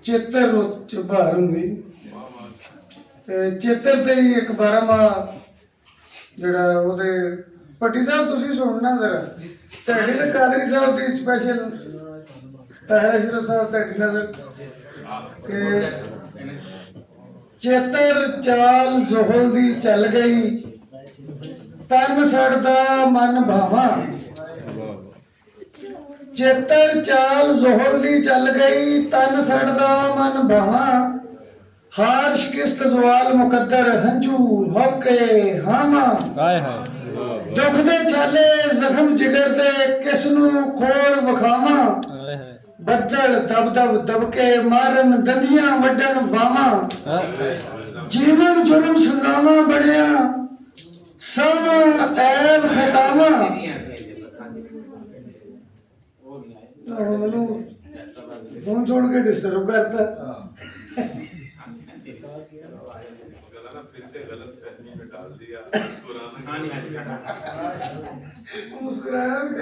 ਚੇਤਰ ਰੁੱਤ ਚ ਬਹਾਰ ਹੁੰਦੀ ਤੇ ਚੇਤਰ ਤੇ ਹੀ ਇੱਕ 12ਵਾਂ ਜਿਹੜਾ ਉਹਦੇ ਭੱਟੀ ਸਾਹਿਬ ਤੁਸੀਂ ਸੁਣਨਾ ਜ਼ਰਾ ਤੁਹਾਡੀ ਤੇ ਕਾਦਰੀ ਸਾਹਿਬ ਦੀ ਸਪੈਸ਼ਲ ਤਾਹਿਰ ਸਾਹਿਬ ਤੁਹਾਡੀ ਨਜ਼ਰ ਕਿ ਚੇਤਰ ਚਾਲ ਜ਼ੋਹਲ ਦੀ ਚੱਲ ਗਈ ਤਨ ਸੜਦਾ ਮਨ ਭਾਵਾਂ। ਚੇਤਰ ਚਾਲ ਜ਼ੋਹਲ ਦੀ ਚੱਲ ਗਈ ਤਨ ਸੜਦਾ ਮਨ ਭਾਵਾਂ। ਹਾਰ ਸ਼ਿਕਸਤ ਜ਼ਵਾਲ ਮੁਕੱਦਰ ਹੰਝੂ ਹੋਕੇ ਹਾਵਾਂ। ਦੁੱਖ ਦੇ ਛਾਲੇ ਜ਼ਖਮ ਜਿਗਰ ਤੇ ਕਿਸ ਨੂੰ ਖੋਲ ਵਿਖਾਵਾਂ। ਬੱਦਲ ਦਬ ਦਬ ਦਬਕੇ ਮਾਰਨ ਦੰਦੀਆਂ ਵੱਢਣ ਵਾਵਾਂ। ਜੀਵਨ ਜ਼ੁਲਮ ਸਜ਼ਾਵਾਂ ਬਣਿਆ ਸਾਵਾਂ ਐਬ ਖਤਾਵਾਂ। ਮੈਨੂੰ ਫੋਨ ਛੋੜ ਕੇ ਡਿਸਟਰਬ ਕਰਤਾ। फिर से गलत फहमी में डाल दिया मुस्कुराना भी